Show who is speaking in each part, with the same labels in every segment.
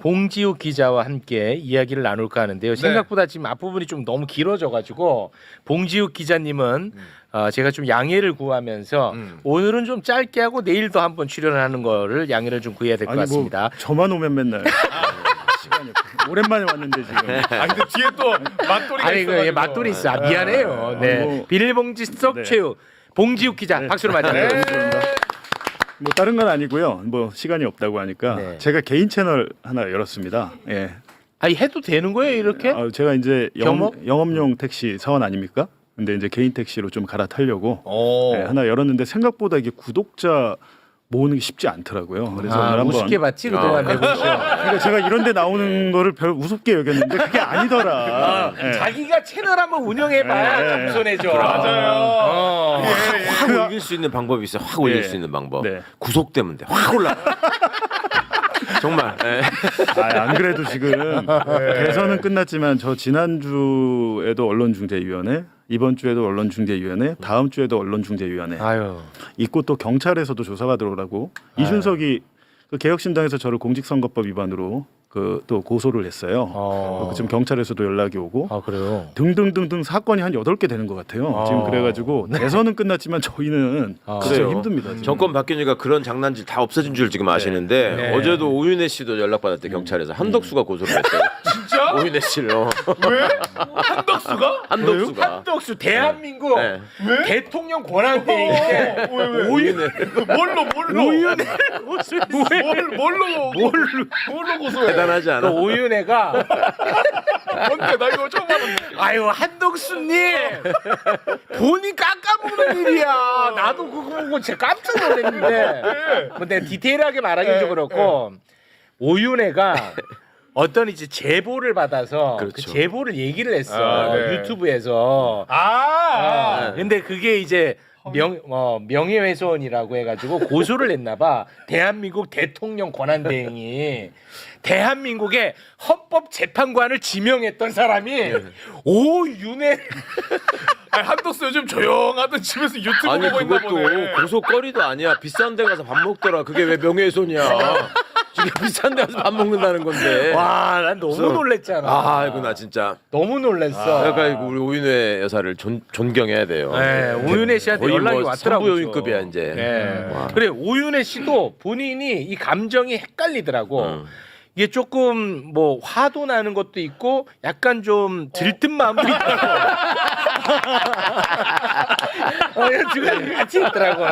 Speaker 1: 봉지욱 기자와 함께 이야기를 나눌까 하는데요. 생각보다 지금 앞부분이 좀 너무 길어져가지고 봉지욱 기자님은 제가 좀 양해를 구하면서 오늘은 좀 짧게 하고 내일도 한번 출연하는 거를 양해를 좀 구해야 될 것 같습니다.
Speaker 2: 뭐 저만 오면 맨날 시간이 없고. 오랜만에 왔는데 지금.
Speaker 3: 아 근데 뒤에 또 맞돌이가
Speaker 1: 아니
Speaker 3: 있어가지고.
Speaker 1: 그 맛돌이 있어. 미안해요. 네.
Speaker 2: 뭐,
Speaker 1: 비닐봉지 썩
Speaker 2: 네.
Speaker 1: 최후 봉지욱 기자 박수로 맞아요.
Speaker 2: 뭐 다른 건 아니고요. 뭐 시간이 없다고 하니까
Speaker 1: 네.
Speaker 2: 제가 개인 채널 하나 열었습니다. 예.
Speaker 1: 아니 해도 되는 거예요 이렇게?
Speaker 2: 제가 이제
Speaker 1: 겸업?
Speaker 2: 영업용 택시 사원 아닙니까? 근데 이제 개인 택시로 좀 갈아타려고
Speaker 3: 오.
Speaker 2: 하나 열었는데 생각보다 이게 구독자 모으는 게 쉽지 않더라고요. 그래서 오늘 한번
Speaker 1: 우습게 봤지 그동안 내보시오.
Speaker 2: 그러니까 제가 이런 데 나오는 거를 별 우습게 여겼는데 그게 아니더라. 예.
Speaker 1: 자기가 채널 한번 운영해봐야
Speaker 2: 네.
Speaker 1: 겸손해져.
Speaker 3: 맞아요.
Speaker 4: 확 올릴 수 있는 방법이 있어요. 확 올릴
Speaker 2: 네.
Speaker 4: 수 있는 방법.
Speaker 2: 네.
Speaker 4: 구속되면 돼. 확 올라. 정말. 네.
Speaker 2: 안 그래도 지금 대선은 끝났지만 저 지난주에도 언론중재위원회, 이번 주에도 언론중재위원회, 다음 주에도 언론중재위원회
Speaker 1: 아유.
Speaker 2: 있고 또 경찰에서도 조사가 들어오라고 이준석이 그 개혁신당에서 저를 공직선거법 위반으로 그 또 고소를 했어요. 지금 경찰에서도 연락이 오고
Speaker 1: 아 그래요.
Speaker 2: 등등등등 사건이 한 8개 되는 것 같아요. 지금 그래가지고 대선은 끝났지만 저희는 진짜
Speaker 4: 그래요.
Speaker 2: 힘듭니다. 지금.
Speaker 4: 정권 바뀌니까 그런 장난질 다 없어진 줄 지금 아시는데
Speaker 1: 네.
Speaker 4: 어제도 오윤혜 씨도 연락받았대 경찰에서 한덕수가 고소를 했대요.
Speaker 3: 진짜?
Speaker 4: 오윤혜 씨를.
Speaker 3: 왜? 한덕수가?
Speaker 4: 한덕수가.
Speaker 1: 한덕수 대한민국
Speaker 4: 네.
Speaker 1: 대통령 권한대행인데
Speaker 3: 왜?
Speaker 1: 오윤회
Speaker 3: 뭘로?
Speaker 1: 오윤회
Speaker 3: 뭘로 고소해?
Speaker 4: 대단하지
Speaker 1: 그
Speaker 4: 않아?
Speaker 1: 오윤회가
Speaker 3: 뭔데? 나 이거 처음 봤는데.
Speaker 1: 아유 한덕수님 본인 깎아먹는 일이야. 나도 그거 보고 진짜 깜짝 놀랐는데 뭐 내가 디테일하게 말하긴 좀 그렇고 오윤회가 어떤 이제 제보를 받아서 그
Speaker 4: 그렇죠.
Speaker 1: 제보를 얘기를 했어
Speaker 3: 네.
Speaker 1: 유튜브에서. 근데 그게 이제 명예훼손이라고 해가지고 고소를 했나봐. 대한민국 대통령 권한대행이 대한민국의 헌법재판관을 지명했던 사람이 오윤회.
Speaker 3: 아니, 한덕수 요즘 조용하던 집에서 유튜브
Speaker 4: 아니
Speaker 3: 보고 있나
Speaker 4: 그것도
Speaker 3: 보네.
Speaker 4: 고소거리도 아니야. 비싼 데 가서 밥 먹더라. 그게 왜 명예훼손이야. 지금 비싼 데 가서 밥 먹는다는 건데.
Speaker 1: 와, 난 너무
Speaker 4: 그래서-
Speaker 1: 놀랬잖아.
Speaker 4: 아이고 나 진짜.
Speaker 1: 너무 놀랬어.
Speaker 4: 그러니까 우리 오윤혜 여사를 존경해야 돼요.
Speaker 1: 네, 오윤혜 씨한테
Speaker 4: 거의
Speaker 1: 연락이
Speaker 4: 뭐
Speaker 1: 왔더라고요.
Speaker 4: 선부요인급이야 이제.
Speaker 1: 네.
Speaker 4: 와.
Speaker 1: 그래 오윤혜 씨도 본인이 이 감정이 헷갈리더라고. 이게 조금 뭐 화도 나는 것도 있고 약간 좀 들뜬 마음도 있더라고. 두 가지 같이 있더라고.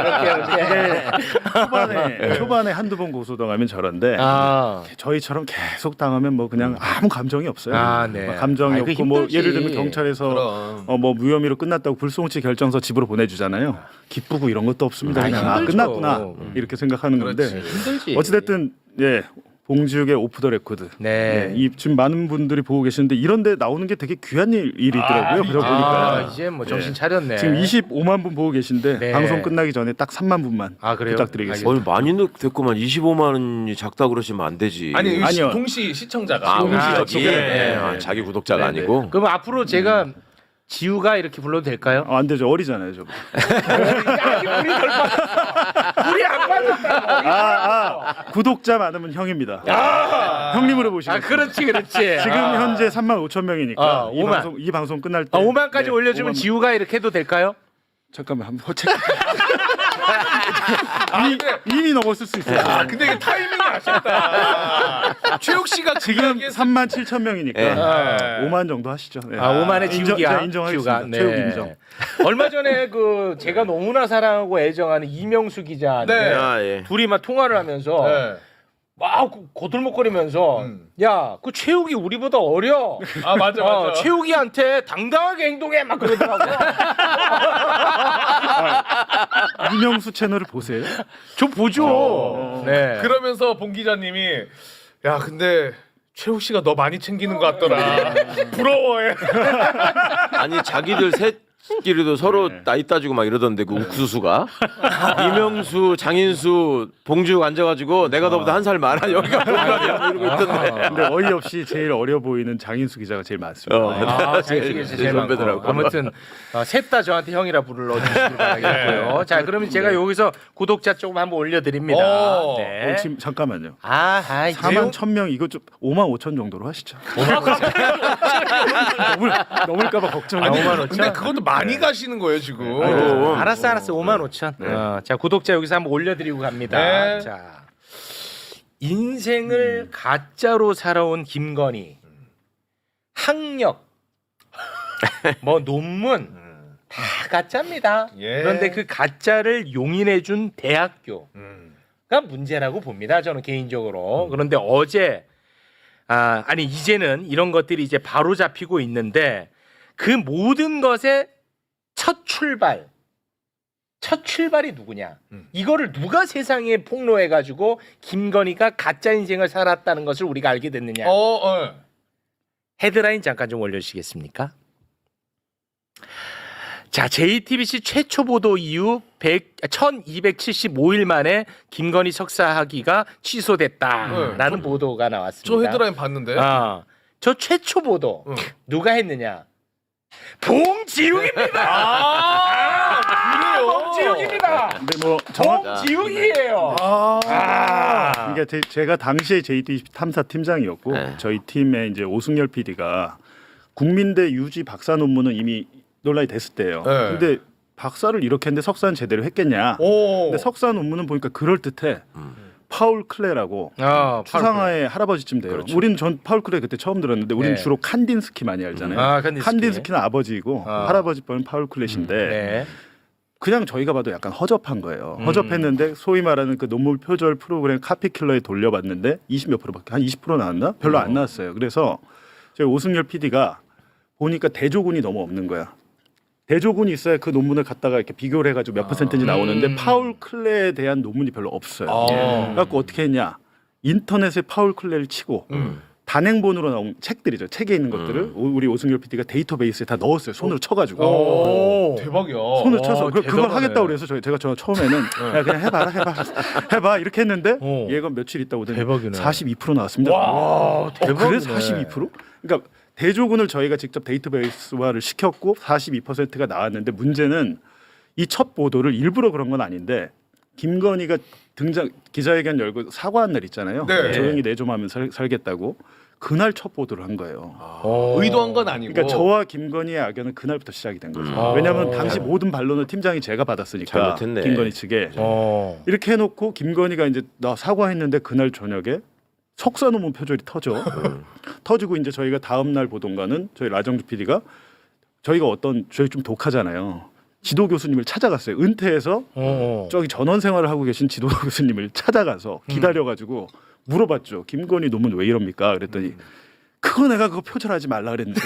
Speaker 1: 이렇게.
Speaker 2: 초반에 한두 번 고소당하면 저런데
Speaker 1: 아,
Speaker 2: 저희처럼 계속 당하면 뭐 그냥 아무 감정이 없어요.
Speaker 1: 아, 네.
Speaker 2: 뭐 감정이
Speaker 1: 아이고,
Speaker 2: 없고 뭐
Speaker 1: 힘들지.
Speaker 2: 예를 들면 경찰에서 뭐 무혐의로 끝났다고 불송치 결정서 집으로 보내주잖아요. 기쁘고 이런 것도 없습니다. 그냥
Speaker 1: 힘들죠.
Speaker 2: 끝났구나 이렇게 생각하는 건데
Speaker 1: 힘들지.
Speaker 2: 어찌됐든 봉지욱의 오프 더 레코드.
Speaker 1: 네.
Speaker 2: 이 지금 많은 분들이 보고 계시는데 이런데 나오는 게 되게 귀한 일이더라고요. 그러고 보니까
Speaker 1: 이제 뭐 정신 차렸네.
Speaker 2: 지금 25만 분 보고 계신데
Speaker 1: 네.
Speaker 2: 방송 끝나기 전에 딱 3만 분만
Speaker 1: 그래요?
Speaker 2: 부탁드리겠습니다.
Speaker 4: 많이 됐구만. 25만 원이 작다 그러시면 안 되지.
Speaker 3: 아니
Speaker 2: 아니요.
Speaker 3: 동시 시청자가.
Speaker 4: 자기,
Speaker 1: 네.
Speaker 4: 자기 구독자가
Speaker 2: 네,
Speaker 4: 아니고.
Speaker 1: 그럼 앞으로 제가 지우가 이렇게 불러도 될까요?
Speaker 2: 안 되죠. 어리잖아요, 저.
Speaker 1: 우리 안 받았다.
Speaker 2: 구독자 많으면 형입니다. 형님으로 보시면.
Speaker 1: 그렇지.
Speaker 2: 지금 현재 3만 5천 명이니까
Speaker 1: 5만.
Speaker 2: 이 방송 끝날 때
Speaker 1: 5만까지 올려주면
Speaker 2: 5만.
Speaker 1: 지우가 이렇게 해도 될까요?
Speaker 2: 잠깐만 한번 체크. 이미 넘었을 수 있어요.
Speaker 3: 근데 이게 타이밍이 아쉽다. 최욱 씨가
Speaker 2: 지금
Speaker 3: 그렇게
Speaker 2: 3만 7천 명이니까
Speaker 1: 네.
Speaker 2: 5만 정도 하시죠. 네.
Speaker 1: 5만의
Speaker 2: 인정,
Speaker 1: 지우기야.
Speaker 2: 제가 인정하겠습니다.
Speaker 1: 지우가.
Speaker 2: 체육 인정.
Speaker 1: 얼마 전에 그 제가 너무나 사랑하고 애정하는 이명수 기자한테
Speaker 3: 네.
Speaker 4: 예.
Speaker 1: 둘이 막 통화를 하면서
Speaker 3: 네.
Speaker 1: 막 고들먹거리면서 야, 그 최욱이 우리보다 어려.
Speaker 3: 아 맞아.
Speaker 1: 최욱이한테 당당하게 행동해 막 그러더라고.
Speaker 2: 이명수 채널을 보세요.
Speaker 1: 좀 보죠. 네.
Speaker 3: 그러면서 봉 기자님이 야 근데 최욱 씨가 너 많이 챙기는 것 같더라. 부러워해.
Speaker 4: 아니 자기들 셋 끼리도 서로
Speaker 2: 네.
Speaker 4: 나이 따지고 막 이러던데 그 옥수수가 이명수, 장인수, 봉주 앉아가지고 내가 너보다 한 살 많아 여기가 뭔가냐 이러고 있던데.
Speaker 2: 근데 어이없이 제일 어려 보이는 장인수 기자가 제일 많습니다.
Speaker 1: 장식에서 제일
Speaker 4: 선배들하고.
Speaker 1: 많고. 아무튼 셋 다 저한테 형이라 불러주시길 바라겠고요. 자, 그러면 제가 여기서 구독자 조금 한번 올려드립니다.
Speaker 3: 오.
Speaker 1: 네.
Speaker 2: 지금 잠깐만요. 4만 1,000명 이거 좀 5만 5천 정도로 하시죠. 넘을까봐 걱정이.
Speaker 1: 5만 5천.
Speaker 3: 근데 그것도 많이 가시는 거예요 지금.
Speaker 4: 그럼.
Speaker 1: 알았어 5만 5천. 자, 구독자 여기서 한번 올려드리고 갑니다.
Speaker 3: 네.
Speaker 1: 자, 인생을 가짜로 살아온 김건희, 학력, 뭐 논문 다 가짜입니다.
Speaker 3: 예.
Speaker 1: 그런데 그 가짜를 용인해준 대학교가
Speaker 3: 음.
Speaker 1: 문제라고 봅니다. 저는 개인적으로. 그런데 어제 아니 이제는 이런 것들이 이제 바로 잡히고 있는데 그 모든 것의 첫 출발이 누구냐? 이거를 누가 세상에 폭로해가지고 김건희가 가짜 인생을 살았다는 것을 우리가 알게 됐느냐? 헤드라인 잠깐 좀 올려주시겠습니까? 자, JTBC 최초 보도 이후 1275일 만에 김건희 석사 학위가 취소됐다라는 보도가 나왔습니다.
Speaker 3: 저 헤드라인 봤는데.
Speaker 1: 저 최초 보도 누가 했느냐? 봉지욱입니다.
Speaker 3: 그래요?
Speaker 1: 봉지욱입니다.
Speaker 2: 근데 뭐 정확
Speaker 1: 봉지욱이에요.
Speaker 2: 그러니까 제가 당시에 JTBC 탐사 팀장이었고
Speaker 4: 네.
Speaker 2: 저희 팀의 이제 오승열 PD가 국민대 유지 박사 논문은 이미 논란이 됐을 때예요.
Speaker 3: 네.
Speaker 2: 근데 박사를 이렇게 했는데 석사는 제대로 했겠냐?
Speaker 3: 오.
Speaker 2: 근데 석사 논문은 보니까 그럴 듯해. 파울 클레라고
Speaker 1: 파울
Speaker 2: 추상화의 할아버지쯤 돼요.
Speaker 4: 그렇죠.
Speaker 2: 우리는 전 파울 클레 그때 처음 들었는데 우리는
Speaker 1: 네.
Speaker 2: 주로 칸딘스키 많이 알잖아요. 칸딘스키는 아버지이고 할아버지 뻘은 파울 클레신데
Speaker 1: 네.
Speaker 2: 그냥 저희가 봐도 약간 허접한 거예요. 허접했는데 소위 말하는 그 논문 표절 프로그램 카피킬러에 돌려봤는데 20몇 프로밖에 한 20% 나왔나? 별로 안 나왔어요. 그래서 저희 오승열 PD가 보니까 대조군이 너무 없는 거야. 대조군이 있어야 그 논문을 갖다가 이렇게 비교를 해가지고 몇 퍼센트인지 나오는데 파울 클레에 대한 논문이 별로 없어요. 그래갖고 어떻게 했냐? 인터넷에 파울 클레를 치고 단행본으로 나온 책들이죠. 책에 있는 것들을 우리 오승열 PD가 데이터베이스에 다 넣었어요. 손으로 쳐가지고.
Speaker 3: 오. 대박이야.
Speaker 2: 손을 쳐서 그걸
Speaker 1: 대단하네.
Speaker 2: 하겠다고 그래서 제가 처음에는 야, 그냥 해봐 이렇게 했는데
Speaker 1: 어.
Speaker 2: 얘가 며칠 있다 오더니
Speaker 1: 대박이네.
Speaker 2: 42% 나왔습니다.
Speaker 1: 와,
Speaker 2: 그래
Speaker 1: 대박이네.
Speaker 2: 42%? 그러니까 대조군을 저희가 직접 데이터베이스화를 시켰고 42%가 나왔는데 문제는 이 첫 보도를 일부러 그런 건 아닌데 김건희가 기자회견 열고 사과한 날 있잖아요.
Speaker 3: 네.
Speaker 2: 조용히 내 좀 하면 살겠다고 그날 첫 보도를 한 거예요.
Speaker 3: 의도한 건 아니고.
Speaker 2: 그러니까 저와 김건희의 악연은 그날부터 시작이 된 거죠.
Speaker 1: 아.
Speaker 2: 왜냐하면 당시 모든 반론을 팀장이 제가 받았으니까
Speaker 4: 잘못했네.
Speaker 2: 김건희 측에 이렇게 해놓고 김건희가 이제 나 사과했는데 그날 저녁에 석사 논문 표절이 터지고 이제 저희가 다음 날 보던가는 저희 라정주 PD가 저희가 저희 좀 독하잖아요. 지도 교수님을 찾아갔어요. 은퇴해서 저기 전원 생활을 하고 계신 지도 교수님을 찾아가서 기다려가지고 물어봤죠. 김건희 논문 왜 이럽니까? 그랬더니 그거 내가 그거 표절하지 말라 그랬는데.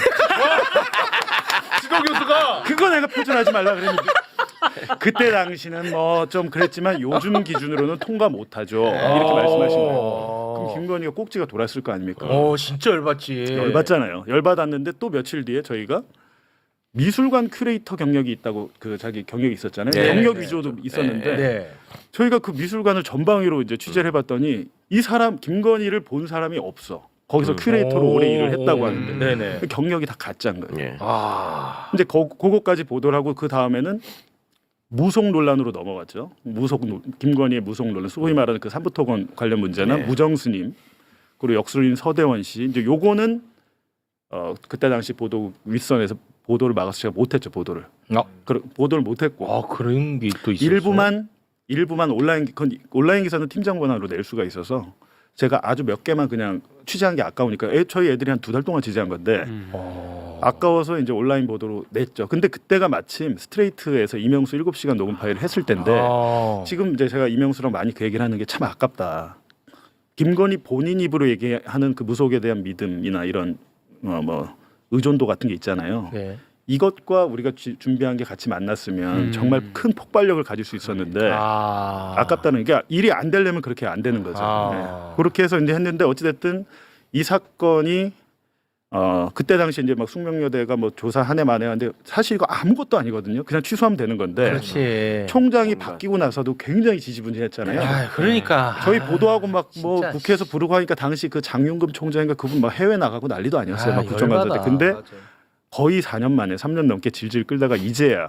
Speaker 3: 지도 교수가
Speaker 2: 그거 내가 표절하지 말라 그랬는데. 그때 당시는 뭐 좀 그랬지만 요즘 기준으로는 통과 못하죠. 이렇게 말씀하신 거예요. 그럼 김건희가 꼭지가 돌았을 거 아닙니까?
Speaker 1: 진짜 열받지.
Speaker 2: 열받잖아요. 열받았는데 또 며칠 뒤에 저희가 미술관 큐레이터 경력이 있다고 그 자기 경력이 있었잖아요.
Speaker 4: 네.
Speaker 2: 경력 위조도 있었는데
Speaker 1: 네.
Speaker 2: 저희가 그 미술관을 전방위로 이제 취재를 해봤더니 이 사람 김건희를 본 사람이 없어. 거기서 큐레이터로 오래 일을 했다고 하는데
Speaker 1: 네네.
Speaker 2: 경력이 다 가짜인 거예요.
Speaker 4: 예.
Speaker 2: 이제 그거까지 보도를 하고 그 다음에는 무속 논란으로 넘어갔죠. 김건희의 무속 논란, 소위 말하는 그 삼부토건 관련 문제나 무정스님 그리고 역술인 서대원 씨 이제 요거는 그때 당시 보도 윗선에서 보도를 막아서 제가 못했죠 보도를. 보도를 못했고
Speaker 1: 그런 게 또 있었어요.
Speaker 2: 일부만 온라인 기사는 팀장 권한으로 낼 수가 있어서 제가 아주 몇 개만 그냥 취재한 게 아까우니까 저희 애들이 한 2달 동안 취재한 건데 아까워서 이제 온라인 보도로 냈죠. 근데 그때가 마침 스트레이트에서 이명수 7시간 녹음 파일을 했을 때인데 지금 이제 제가 이명수랑 많이 그 얘기를 하는 게 참 아깝다. 김건희 본인 입으로 얘기하는 그 무속에 대한 믿음이나 이런 뭐 의존도 같은 게 있잖아요.
Speaker 1: 네.
Speaker 2: 이것과 우리가 준비한 게 같이 만났으면 정말 큰 폭발력을 가질 수 있었는데 아깝다는 게 일이 안 되려면 그렇게 안 되는 거죠. 네. 그렇게 해서 이제 했는데 어찌됐든 이 사건이 그때 당시 이제 막 숙명여대가 뭐 조사 한 해 만에 하는데 사실 이거 아무것도 아니거든요. 그냥 취소하면 되는 건데
Speaker 1: 그렇지.
Speaker 2: 총장이 바뀌고 나서도 굉장히 지지분진했잖아요.
Speaker 1: 아, 그러니까
Speaker 2: 저희 보도하고 막 뭐
Speaker 1: 진짜.
Speaker 2: 국회에서 부르고 하니까 당시 그 장윤금 총장인가 그분 막 해외 나가고 난리도 아니었어요. 막 국정감사 때.
Speaker 1: 열받아.
Speaker 2: 근데 거의 4년 만에 3년 넘게 질질 끌다가 이제야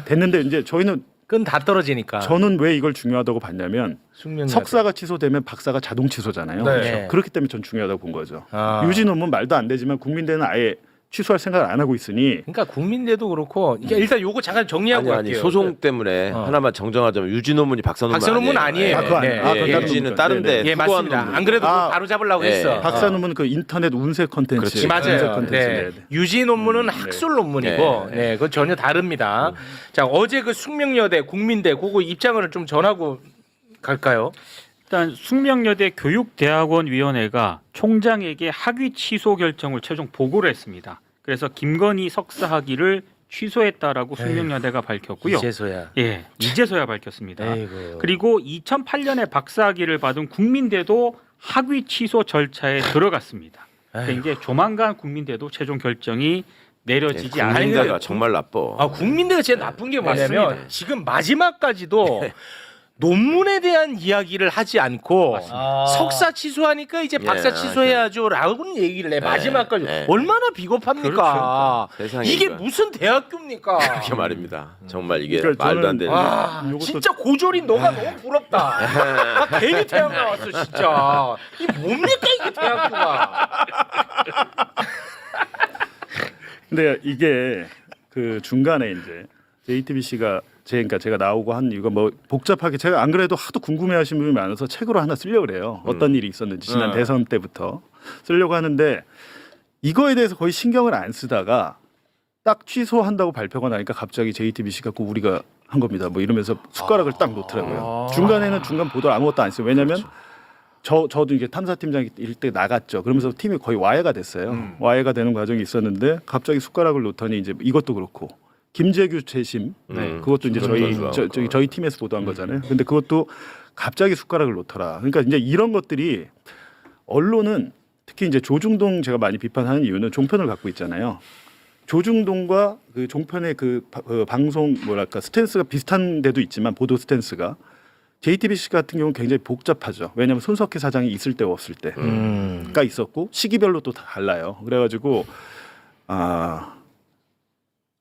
Speaker 2: 됐는데 이제 저희는
Speaker 1: 끈 다 떨어지니까.
Speaker 2: 저는 왜 이걸 중요하다고 봤냐면
Speaker 1: 숙명여대.
Speaker 2: 석사가 취소되면 박사가 자동 취소잖아요.
Speaker 3: 네.
Speaker 1: 네.
Speaker 2: 그렇기 때문에 전 중요하다고 본 거죠.
Speaker 1: 아.
Speaker 2: 유지 논문 말도 안 되지만 국민대는 아예 취소할 생각을 안 하고 있으니
Speaker 1: 그러니까 국민대도 그렇고 이게 일단 요거 잠깐 정리하고
Speaker 4: 아니
Speaker 1: 갈게요.
Speaker 4: 소송 때문에 하나만 정정하자면 유지 논문이 박사 논문
Speaker 1: 박사 논문 아니에요.
Speaker 2: 그거 아니에요.
Speaker 1: 네.
Speaker 2: 그건
Speaker 4: 예,
Speaker 2: 다른
Speaker 4: 유지는
Speaker 2: 논문이죠.
Speaker 4: 다른데
Speaker 1: 예,
Speaker 4: 투고한
Speaker 1: 맞습니다.
Speaker 4: 논문.
Speaker 1: 안 그래도
Speaker 2: 아.
Speaker 1: 그거 바로 잡으려고
Speaker 4: 예.
Speaker 1: 했어.
Speaker 2: 박사 논문은 그 인터넷 운세 컨텐츠.
Speaker 4: 그렇지.
Speaker 2: 운세
Speaker 1: 맞아요.
Speaker 2: 컨텐츠.
Speaker 1: 네. 유지 논문은 학술 논문이고, 네, 그건 전혀 다릅니다. 자, 어제 그 숙명여대, 국민대, 그거 입장을 좀 전하고 갈까요?
Speaker 5: 일단 숙명여대 교육대학원위원회가 총장에게 학위 취소 결정을 최종 보고를 했습니다. 그래서 김건희 석사 학위를 취소했다라고 숙명여대가 밝혔고요.
Speaker 1: 이제서야.
Speaker 5: 예, 이제서야 밝혔습니다.
Speaker 1: 아이고.
Speaker 5: 그리고 2008년에 박사학위를 받은 국민대도 학위 취소 절차에 들어갔습니다. 그러니까 이제 조만간 국민대도 최종 결정이 내려지지 않을
Speaker 4: 국민대가
Speaker 1: 아니,
Speaker 4: 정말 나빠.
Speaker 1: 아, 국민대가 제일 나쁜 게 뭐냐면
Speaker 5: 맞습니다.
Speaker 1: 지금 마지막까지도 논문에 대한 이야기를 하지 않고 석사 취소하니까 이제 박사
Speaker 4: 예,
Speaker 1: 취소해야죠라고는 얘기를 해. 마지막까지
Speaker 4: 예.
Speaker 1: 얼마나 비겁합니까?
Speaker 4: 그렇죠. 세상에
Speaker 1: 이게
Speaker 4: 이거.
Speaker 1: 무슨 대학교입니까?
Speaker 4: 그렇게 말입니다. 정말 이게
Speaker 2: 그러니까
Speaker 4: 말도 안
Speaker 2: 저는-
Speaker 4: 되는.
Speaker 1: 아,
Speaker 2: 요것도-
Speaker 1: 진짜 고졸인 너가 너무 부럽다. 나 괜히 대학 나왔어 진짜. 이 뭡니까 이게 대학교가?
Speaker 2: 근데 이게 그 중간에 이제 JTBC가 그러니까 제가 나오고 한 이유가 뭐 복잡하게 제가 안 그래도 하도 궁금해하시는 분이 많아서 책으로 하나 쓰려고 그래요. 어떤 일이 있었는지 지난 대선 때부터 쓰려고 하는데 이거에 대해서 거의 신경을 안 쓰다가 딱 취소한다고 발표가 나니까 갑자기 JTBC가 꼭 우리가 한 겁니다. 뭐 이러면서 숟가락을 딱 놓더라고요. 중간에는 중간 보도 아무것도 안 했어요. 왜냐하면 저도 이제 탐사팀장일 때 나갔죠. 그러면서 팀이 거의 와해가 됐어요. 와해가 되는 과정이 있었는데 갑자기 숟가락을 놓더니 이제 이것도 그렇고 김재규 재심 그것도 이제 저희 팀에서 보도한 거잖아요. 근데 그것도 갑자기 숟가락을 놓더라. 그러니까 이제 이런 것들이 언론은 특히 이제 조중동 제가 많이 비판하는 이유는 종편을 갖고 있잖아요. 조중동과 그 종편의 그 방송 뭐랄까 스탠스가 비슷한 데도 있지만 보도 스탠스가 JTBC 같은 경우는 굉장히 복잡하죠. 왜냐하면 손석희 사장이 있을 때 없을 때가 있었고 시기별로 또 다 달라요. 그래가지고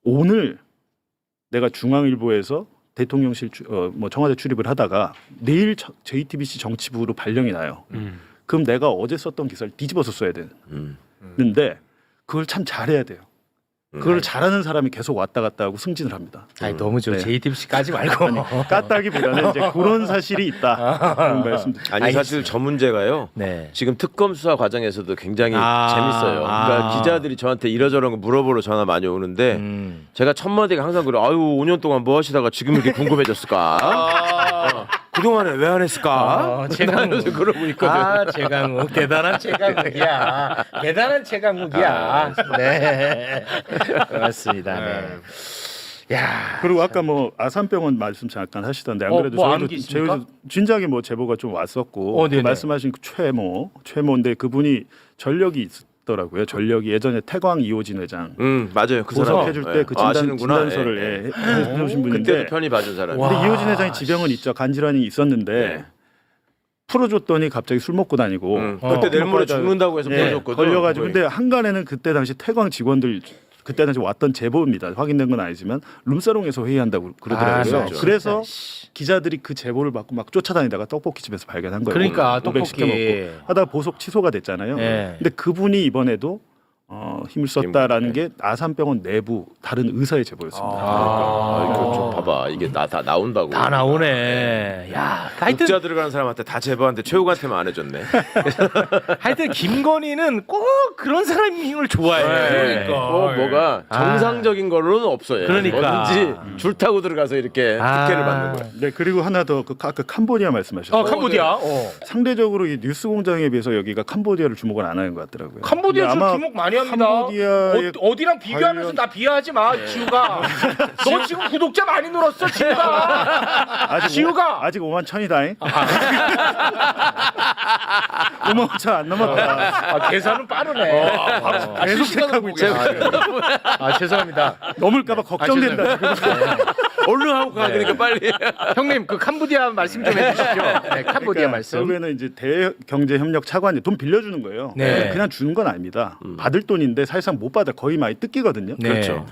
Speaker 2: 오늘 내가 중앙일보에서 대통령실 뭐 청와대 출입을 하다가 내일 JTBC 정치부로 발령이 나요. 그럼 내가 어제 썼던 기사를 뒤집어서 써야 되는데 그걸 참 잘해야 돼요. 그걸 잘하는 사람이 계속 왔다 갔다 하고 승진을 합니다.
Speaker 1: 아니 너무 저
Speaker 2: 네.
Speaker 1: JTBC 까지 말고.
Speaker 2: 깠다기보다는 이제 그런 사실이 있다. 그런 말씀드립니다.
Speaker 4: 아니 사실 저 문제가요.
Speaker 1: 네.
Speaker 4: 지금 특검 수사 과정에서도 굉장히 재밌어요. 그러니까 기자들이 저한테 이러저런 거 물어보러 전화 많이 오는데 제가 첫 마디가 항상 그래. 아유 5년 동안 뭐 하시다가 지금 이렇게 궁금해졌을까? 그동안에 왜 안 했을까?
Speaker 1: 최강욱
Speaker 4: 그러고 있거든.
Speaker 1: 아 최강욱 대단한 최강욱이야. 대단한 최강욱이야. 네. 맞습니다. 네. 야.
Speaker 2: 그리고 아까 뭐 아산병원 말씀 잠깐 하시던데 안 그래도
Speaker 1: 뭐
Speaker 2: 저희도
Speaker 1: 암기 있습니까?
Speaker 2: 저희도 진작에 뭐 제보가 좀 왔었고
Speaker 1: 네네.
Speaker 2: 그 말씀하신 그 최모인데 그분이 전력이 있더라고요. 전력이 예전에 태광 이호진 회장
Speaker 4: 맞아요. 그 사람
Speaker 2: 보석해줄 때 그 진단서를 해주신 분인데
Speaker 4: 그때도 편히 봐준 사람.
Speaker 2: 근데 이호진 회장이 지병은 있죠. 간질환이 있었는데 풀어줬더니 갑자기 술 먹고 다니고
Speaker 4: 그때 내일 모레 죽는다고 해서 풀어줬거든.
Speaker 2: 걸려가지고 근데 한간에는 그때 당시 태광 직원들 그때 당시 왔던 제보입니다. 확인된 건 아니지만 룸사롱에서 회의한다고 그러더라고요.
Speaker 1: 아,
Speaker 2: 그래서 기자들이 그 제보를 받고 막 쫓아다니다가 떡볶이집에서 발견한 거예요.
Speaker 1: 그러니까
Speaker 2: 500
Speaker 1: 떡볶이.
Speaker 2: 시켜먹고 하다가 보석 취소가 됐잖아요.
Speaker 1: 네.
Speaker 2: 근데 그분이 이번에도 힘을 썼다라는 게 아산병원 내부 다른 의사의 제보였습니다.
Speaker 4: 이거 좀 봐봐. 이게 다 나온다고.
Speaker 1: 다 나오네. 야, 하여튼
Speaker 4: 국자 들어가는 사람한테 다 제보하는데 최욱한테만 안 해줬네.
Speaker 1: 하여튼 김건희는 꼭 그런 사람을 좋아해.
Speaker 3: 그러니까.
Speaker 4: 뭐가 정상적인 걸로는 없어요.
Speaker 1: 그러니까.
Speaker 4: 뭐든지 줄 타고 들어가서 이렇게 특혜를 받는 거야.
Speaker 2: 네 그리고 하나 더 그 아까 캄보디아 말씀하셨어요.
Speaker 1: 캄보디아.
Speaker 2: 상대적으로 이 뉴스공장에 비해서 여기가 캄보디아를 주목을 안 하는 것 같더라고요.
Speaker 1: 캄보디아
Speaker 2: 근데
Speaker 1: 좀
Speaker 2: 아마
Speaker 1: 주목 많이 합니다.
Speaker 2: 캄보디아의
Speaker 1: 어디랑 비교하면서 나 비하하지 마, 지우가. 너 지금 구독자 많이 늘었어, 지우가. 지우가.
Speaker 2: 아직 5만 1,000이다잉. 5만 5천 안 넘었다.
Speaker 1: 계산은 빠르네.
Speaker 2: 계속 체크하고 있죠.
Speaker 1: 죄송합니다.
Speaker 2: 넘을까봐 걱정된다.
Speaker 4: 얼른 하고 가 그러니까 빨리.
Speaker 1: 형님 그 캄보디아 말씀 좀 해주시죠. 네, 캄보디아 말씀.
Speaker 2: 결국에는 이제 대경제협력 차관이 돈 빌려주는 거예요.
Speaker 1: 네.
Speaker 2: 그냥 주는 건 아닙니다. 받을 돈인데 사실상 못 받아 거의 많이 뜯기거든요.
Speaker 1: 네.
Speaker 4: 그렇죠.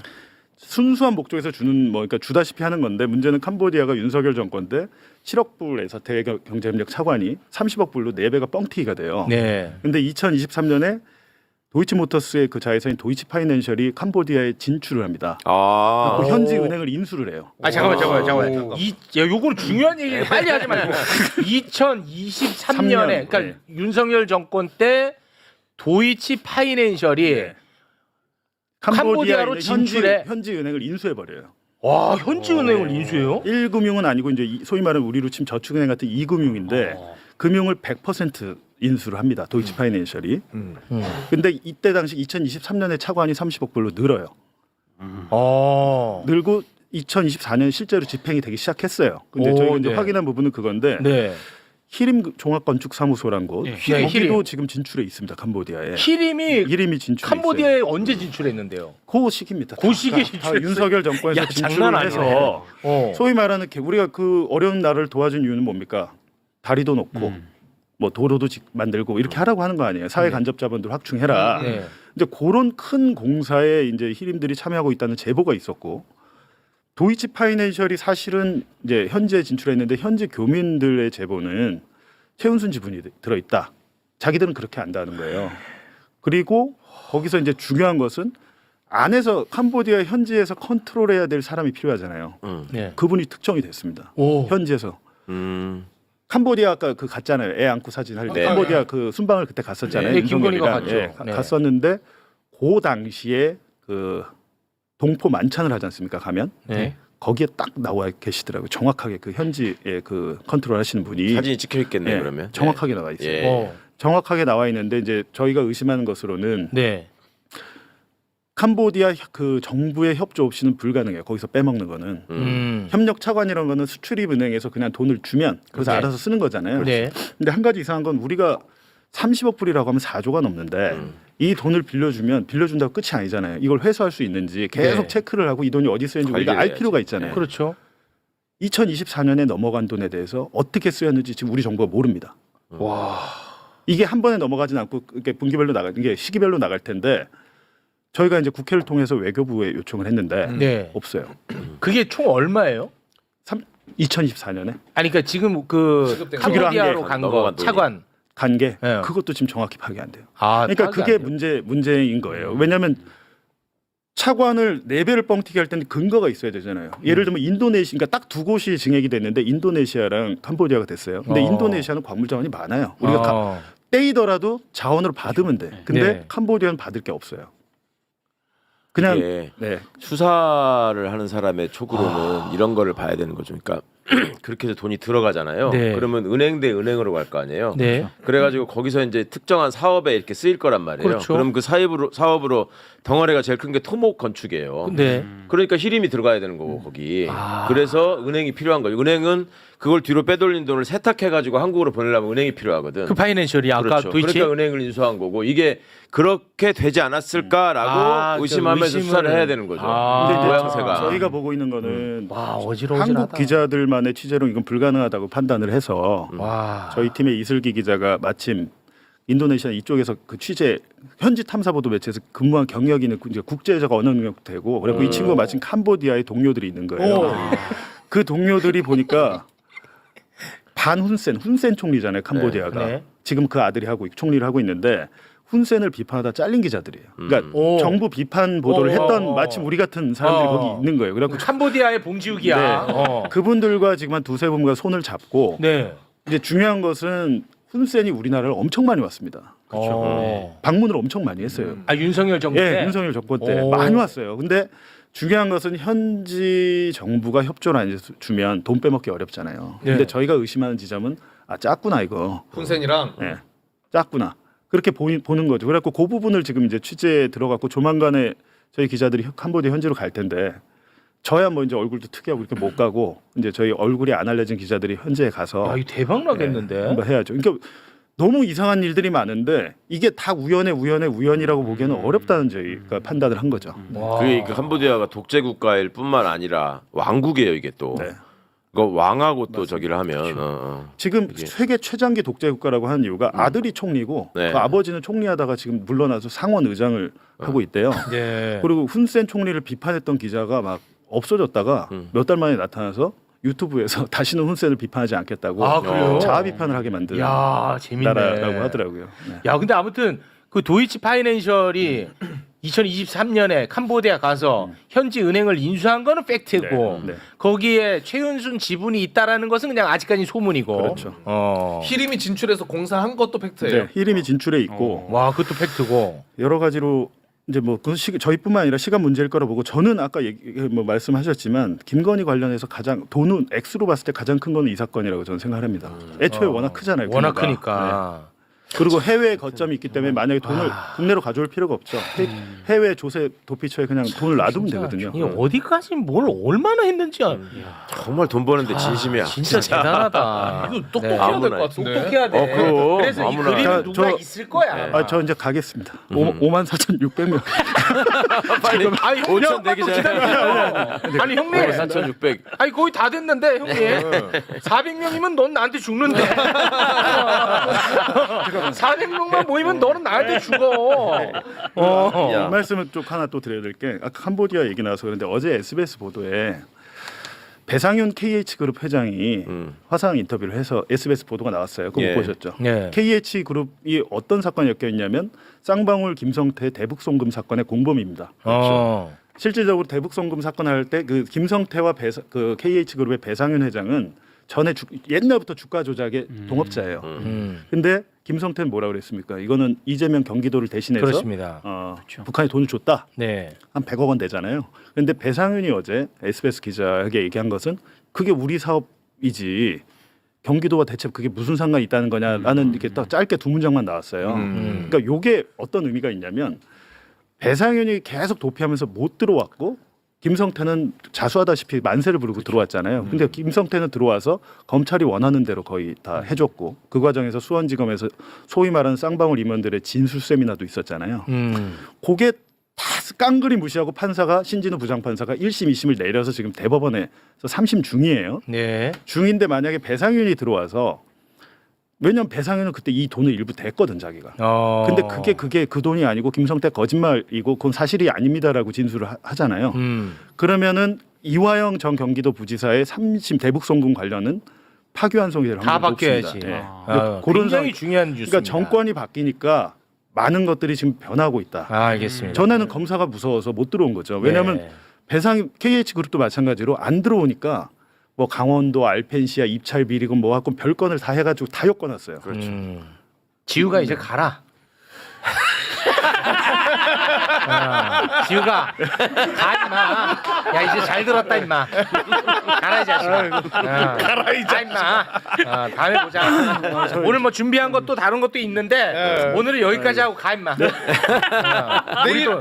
Speaker 2: 순수한 목적에서 주는 뭐 그러니까 주다시피 하는 건데 문제는 캄보디아가 윤석열 정권 때 7억 불에서 대경제협력 차관이 30억 불로 4배가 뻥튀기가 돼요.
Speaker 1: 네.
Speaker 2: 근데 2023년에 도이치모터스의 그 자회사인 도이치파이낸셜이 캄보디아에 진출을 합니다.
Speaker 4: 아.
Speaker 2: 그 현지 은행을 인수를 해요.
Speaker 1: 잠깐만. 요거는 중요한 얘기 빨리 하지 말고. 2023년에 그러니까
Speaker 2: 네.
Speaker 1: 윤석열 정권 때 도이치 파이낸셜이 캄보디아로 진출해.
Speaker 2: 현지 은행을 인수해 버려요.
Speaker 1: 와, 현지 은행을 인수해요?
Speaker 2: 1금융은 아니고 이제 소위 말하는 우리로 치면 저축은행 같은 2금융인데 금융을 100% 인수를 합니다. 도이치파이낸셜이. 근데 이때 당시 2023년에 차관이 30억 불로 늘어요. 늘고 2024년 실제로 집행이 되기 시작했어요. 근데 저희가 이제
Speaker 1: 네.
Speaker 2: 확인한 부분은 그건데
Speaker 1: 네.
Speaker 2: 히림 종합건축사무소란 곳
Speaker 5: 네,
Speaker 1: 히림.
Speaker 2: 거기도 지금 진출해 있습니다. 캄보디아에.
Speaker 1: 히림이
Speaker 2: 히림이 진출해
Speaker 1: 캄보디아에
Speaker 2: 있어요.
Speaker 1: 언제 진출했는데요?
Speaker 2: 그 시기입니다.
Speaker 1: 그 시기에
Speaker 2: 다
Speaker 1: 진출했어요?
Speaker 2: 윤석열 정권에서
Speaker 1: 야,
Speaker 2: 진출을
Speaker 1: 장난 아니네.
Speaker 2: 해서 소위 말하는 우리가 그 어려운 나라를 도와준 이유는 뭡니까? 다리도 놓고 뭐 도로도 만들고 이렇게 하라고 하는 거 아니에요. 사회 간접 자본들 확충해라.
Speaker 1: 네.
Speaker 2: 이제 그런 큰 공사에 이제 히림들이 참여하고 있다는 제보가 있었고 도이치 파이낸셜이 사실은 이제 현지에 진출했는데 현지 교민들의 제보는 최은순 지분이 들어 있다. 자기들은 그렇게 안다는 거예요. 그리고 거기서 이제 중요한 것은 안에서 캄보디아 현지에서 컨트롤해야 될 사람이 필요하잖아요.
Speaker 1: 네.
Speaker 2: 그분이 특정이 됐습니다.
Speaker 1: 오.
Speaker 2: 현지에서.
Speaker 4: 음.
Speaker 2: 캄보디아 아까 그 갔잖아요. 애 안고 사진 할 때.
Speaker 4: 네.
Speaker 2: 캄보디아 그 순방을 그때 갔었잖아요.
Speaker 1: 네, 김건희가
Speaker 2: 윤석열이랑.
Speaker 1: 갔죠.
Speaker 2: 예,
Speaker 1: 네.
Speaker 2: 갔었는데 그 당시에 그 동포 만찬을 하지 않습니까? 가면
Speaker 1: 네.
Speaker 2: 거기에 딱 나와 계시더라고요. 정확하게 그 현지에 그 컨트롤 하시는 분이
Speaker 4: 사진이 찍혀 있겠네
Speaker 2: 예,
Speaker 4: 그러면.
Speaker 2: 정확하게 나와 있어요.
Speaker 4: 예.
Speaker 2: 정확하게 나와 있는데 이제 저희가 의심하는 것으로는
Speaker 1: 네.
Speaker 2: 캄보디아 그 정부의 협조 없이는 불가능해요. 거기서 빼먹는 거는. 협력 차관이라는 거는 수출입 은행에서 그냥 돈을 주면 그래서
Speaker 1: 네.
Speaker 2: 알아서 쓰는 거잖아요.
Speaker 1: 네.
Speaker 2: 근데 한 가지 이상한 건 우리가 30억 불이라고 하면 4조가 넘는데 이 돈을 빌려주면 빌려준다고 끝이 아니잖아요. 이걸 회수할 수 있는지 계속
Speaker 1: 네.
Speaker 2: 체크를 하고 이 돈이 어디 쓰였는지 우리가 알
Speaker 4: 관리해야지.
Speaker 2: 필요가 있잖아요.
Speaker 1: 그렇죠.
Speaker 2: 2024년에 넘어간 돈에 대해서 어떻게 쓰였는지 지금 우리 정부가 모릅니다.
Speaker 1: 와.
Speaker 2: 이게 한 번에 넘어가진 않고 이게 분기별로 이게 시기별로 나갈 텐데 저희가 이제 국회를 통해서 외교부에 요청을 했는데
Speaker 1: 네.
Speaker 2: 없어요.
Speaker 1: 그게 총 얼마예요?
Speaker 2: 2024년에
Speaker 1: 아니 그러니까 지금 그
Speaker 3: 지급된 거.
Speaker 1: 캄보디아로
Speaker 4: 거.
Speaker 1: 간 거
Speaker 4: 넘어간 돈이.
Speaker 1: 차관.
Speaker 2: 간 게
Speaker 1: 네.
Speaker 2: 그것도 지금 정확히 파악이 안 돼요.
Speaker 1: 아,
Speaker 2: 그러니까
Speaker 1: 파악이
Speaker 2: 그게
Speaker 1: 안 돼요?
Speaker 2: 문제인 거예요. 왜냐하면 차관을 4배를 뻥튀기 할 때는 근거가 있어야 되잖아요. 예를 들면 인도네시아, 그러니까 딱 두 곳이 증액이 됐는데 인도네시아랑 캄보디아가 됐어요. 근데 인도네시아는 광물 자원이 많아요. 우리가 떼이더라도 자원으로 받으면 돼. 근데
Speaker 1: 네.
Speaker 2: 캄보디아는 받을 게 없어요. 그냥
Speaker 4: 이게
Speaker 2: 네.
Speaker 4: 수사를 하는 사람의 촉으로는 이런 거를 봐야 되는 거죠. 그러니까 그렇게 해서 돈이 들어가잖아요.
Speaker 1: 네.
Speaker 4: 그러면 은행 대 은행으로 갈 거 아니에요.
Speaker 1: 네.
Speaker 4: 그래가지고 거기서 이제 특정한 사업에 이렇게 쓰일 거란 말이에요.
Speaker 1: 그렇죠.
Speaker 4: 그럼 그 사업으로 덩어리가 제일 큰 게 토목 건축이에요.
Speaker 1: 네.
Speaker 4: 그러니까 히림이 들어가야 되는 거고 거기.
Speaker 1: 아.
Speaker 4: 그래서 은행이 필요한 거예요. 은행은 그걸 뒤로 빼돌린 돈을 세탁해가지고 한국으로 보내려면 은행이 필요하거든.
Speaker 1: 그 파이낸셜이 아까
Speaker 4: 그렇죠.
Speaker 1: 도이치.
Speaker 4: 그러니까 은행을 인수한 거고 이게 그렇게 되지 않았을까라고
Speaker 1: 아,
Speaker 4: 의심하면서
Speaker 1: 그
Speaker 4: 수사를
Speaker 1: 의심을-
Speaker 4: 해야 되는 거죠.
Speaker 1: 아.
Speaker 2: 근데 이제
Speaker 4: 모양새가.
Speaker 2: 저희가 보고 있는 거는
Speaker 1: 와 어지러워.
Speaker 2: 한국 기자들만의 취재로 이건 불가능하다고 판단을 해서
Speaker 1: 와.
Speaker 2: 저희 팀의 이슬기 기자가 마침 인도네시아 이쪽에서 그 취재 현지 탐사보도 매체에서 근무한 경력이 있는 이제 국제적 언어 능력도 되고 그리고 이 친구가 마침 캄보디아의 동료들이 있는 거예요. 그 동료들이 보니까 반 훈센 총리잖아요. 캄보디아가.
Speaker 1: 네.
Speaker 2: 지금 그 아들이 총리를 하고 있는데 훈센을 비판하다 잘린 기자들이에요. 그러니까
Speaker 1: 오.
Speaker 2: 정부 비판 보도를 했던 마침 우리 같은 사람들이
Speaker 1: 어.
Speaker 2: 거기 있는 거예요. 그래서
Speaker 1: 캄보디아의 봉지욱이야.
Speaker 2: 네. 그분들과 지금 한 두세 분과 손을 잡고
Speaker 1: 네.
Speaker 2: 이제 중요한 것은 훈센이 우리나라를 엄청 많이 왔습니다.
Speaker 1: 그렇죠.
Speaker 2: 방문을 엄청 많이 했어요.
Speaker 1: 아 윤석열 정부
Speaker 2: 예,
Speaker 1: 때.
Speaker 2: 윤석열 정권 때
Speaker 1: 오.
Speaker 2: 많이 왔어요. 근데 중요한 것은 현지 정부가 협조를 안 주면 돈 빼먹기 어렵잖아요. 근데
Speaker 1: 네.
Speaker 2: 저희가 의심하는 지점은 아 짰구나 이거.
Speaker 3: 훈센이랑
Speaker 2: 예, 짰구나. 그렇게 보는 거죠. 그래갖고 그 부분을 지금 이제 취재에 들어갔고 조만간에 저희 기자들이 캄보디아 현지로 갈 텐데 저야 뭐 이제 얼굴도 특이하고 이렇게 못 가고 이제 저희 얼굴이 안 알려진 기자들이 현지에 가서
Speaker 1: 아, 이거 대박 나겠는데.
Speaker 2: 한번 해야죠. 그러니까 너무 이상한 일들이 많은데 이게 다 우연이라고 보기에는 어렵다는 저희가 판단을 한 거죠.
Speaker 1: 와.
Speaker 4: 그 캄보디아가 독재 국가일 뿐만 아니라 왕국이에요 이게 또.
Speaker 2: 네.
Speaker 4: 그 왕하고 또 저기를 하면
Speaker 2: 지금
Speaker 4: 이게-
Speaker 2: 세계 최장기 독재 국가라고 하는 이유가 아들이 총리고
Speaker 4: 네.
Speaker 2: 그 아버지는 총리하다가 지금 물러나서 상원 의장을 하고 있대요.
Speaker 1: 네.
Speaker 2: 그리고 훈센 총리를 비판했던 기자가 막 없어졌다가 몇 달 만에 나타나서 유튜브에서 다시는 훈센을 비판하지 않겠다고
Speaker 1: 아, 그래요?
Speaker 2: 자아 비판을 하게 만든
Speaker 1: 야, 재밌네.
Speaker 2: 나라라고 하더라고요. 네.
Speaker 1: 야, 근데 아무튼 그 도이치 파이낸셜이 2023년에 캄보디아 가서 현지 은행을 인수한 거는 팩트고
Speaker 2: 네, 네.
Speaker 1: 거기에 최은순 지분이 있다라는 것은 그냥 아직까지 소문이고.
Speaker 2: 그렇죠.
Speaker 3: 히림이 진출해서 공사한 것도 팩트예요.
Speaker 2: 네, 히림이 진출해 있고
Speaker 1: 와, 그것도 팩트고.
Speaker 2: 여러 가지로 이제 뭐 그건 저희뿐만 아니라 시간 문제일 거라 보고 저는 아까 말씀하셨지만 김건희 관련해서 가장 돈은 액수로 봤을 때 가장 큰 거는 이 사건이라고 저는 생각합니다. 애초에 워낙 크잖아요.
Speaker 1: 워낙
Speaker 2: 규모가.
Speaker 1: 크니까.
Speaker 2: 네. 그리고 해외 거점이 있기 때문에 만약에 돈을 국내로 가져올 필요가 없죠. 해외 조세 도피처에 그냥 돈을 놔두면 되거든요.
Speaker 1: 이게 어디까지 뭘 얼마나 했는지
Speaker 4: 정말 돈 버는데 진심이야.
Speaker 1: 진짜 대단하다.
Speaker 3: 이거 똑똑해야 될 것
Speaker 4: 아무나
Speaker 3: 같은데.
Speaker 1: 똑똑해야 돼.
Speaker 4: 그럼.
Speaker 1: 그래서 이
Speaker 4: 아무나.
Speaker 1: 그림은 누가
Speaker 2: 저-
Speaker 1: 있을 거야.
Speaker 2: 아, 저 이제 가겠습니다. 54,600명.
Speaker 4: 빨리
Speaker 1: 아니,
Speaker 4: 5천 되기 전에
Speaker 1: 아니 형님,
Speaker 4: 4,600.
Speaker 1: 아니 거의 다 됐는데 형님 400명이면 넌 나한테 죽는데 400명만 모이면 너는 나한테 죽어.
Speaker 4: 야.
Speaker 2: 이 말씀을 좀 하나 또 드려야 될 게 아까 캄보디아 얘기 나와서 그런데 어제 SBS 보도에 배상윤 KH그룹 회장이 화상 인터뷰를 해서 SBS 보도가 나왔어요. 그거
Speaker 4: 예.
Speaker 2: 못 보셨죠?
Speaker 1: 네.
Speaker 2: KH그룹이 어떤 사건이 엮여있냐면 쌍방울 김성태 대북송금 사건의 공범입니다. 실질적으로 대북송금 사건 할 때 그 김성태와 그 KH그룹의 배상윤 회장은 전에 옛날부터 주가 조작의 동업자예요. 근데 김성태는 뭐라 그랬습니까? 이거는 이재명 경기도를 대신해서
Speaker 1: 그렇습니다.
Speaker 2: 북한이 돈을 줬다.
Speaker 1: 네.
Speaker 2: 한 100억 원 되잖아요. 그런데 배상윤이 어제 SBS 기자에게 얘기한 것은 그게 우리 사업이지 경기도와 대체 그게 무슨 상관이 있다는 거냐라는 이렇게 딱 짧게 두 문장만 나왔어요. 그러니까 이게 어떤 의미가 있냐면 배상윤이 계속 도피하면서 못 들어왔고 김성태는 자수하다시피 만세를 부르고 들어왔잖아요. 근데 김성태는 들어와서 검찰이 원하는 대로 거의 다 해줬고 그 과정에서 수원지검에서 소위 말하는 쌍방울 임원들의 진술 세미나도 있었잖아요. 그게 다 깡그리 무시하고 판사가 신진우 부장판사가 1심, 2심을 내려서 지금 대법원에서 3심 중이에요.
Speaker 1: 네.
Speaker 2: 중인데 만약에 배상윤이 들어와서 왜냐면 배상윤은 그때 이 돈을 일부 댔거든 자기가. 근데 그게 그 돈이 아니고 김성태 거짓말이고 그건 사실이 아닙니다라고 진술을 하잖아요. 그러면은 이화영 전 경기도 부지사의 3심 대북송금 관련은 파기환송이
Speaker 1: 다 바뀌어야지.
Speaker 2: 그런
Speaker 1: 굉장히 중요한 뉴스입니다.
Speaker 2: 그러니까 정권이 바뀌니까 많은 것들이 지금 변하고 있다.
Speaker 1: 알겠습니다.
Speaker 2: 전에는 검사가 무서워서 못 들어온 거죠. 왜냐하면
Speaker 1: 네.
Speaker 2: 배상 KH그룹도 마찬가지로 안 들어오니까 뭐 강원도 알펜시아 입찰 비리고 뭐 하고 별건을 다 해가지고 다 엮어놨어요.
Speaker 4: 그렇죠.
Speaker 1: 지우가 이제 가라. 지우가 가 임마. 야 이제 잘 들었다 임마. 가라 이 자식아. 가라 이 자식아. 다음에 보자. 오늘 뭐 준비한 것도 다른 것도 있는데 오늘은 여기까지 하고 가 임마.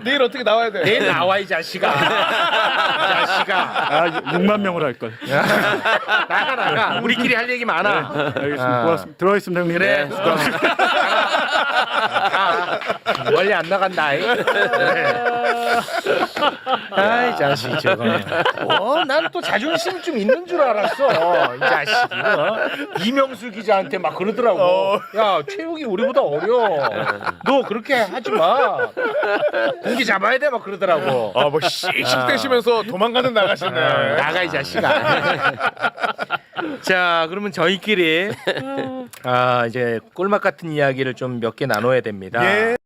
Speaker 3: 내일 어떻게 나와야 돼?
Speaker 1: 내일 나와 이 자식아. 이 자식아.
Speaker 2: 6만 명으로 할 걸.
Speaker 1: 나가. 우리끼리 할 얘기 많아.
Speaker 2: 알겠습니다. 고맙습니다. 들어가겠습니다, 형님.
Speaker 1: 그래. 가. 멀리 안 나간다. 아이 자식 저거. 난 또 자존심 좀 있는 줄 알았어. 이 자식. 이명수 기자한테 막 그러더라고. 야 체육이 우리보다 어려. 너 그렇게 하지 마. 공기 잡아야 돼 막 그러더라고.
Speaker 3: 뭐 씩씩대시면서 도망가는 나가시네.
Speaker 1: 나가 이 자식아. 자 그러면 저희끼리 이제 꿀맛 같은 이야기를 좀 몇 개 나눠야 됩니다.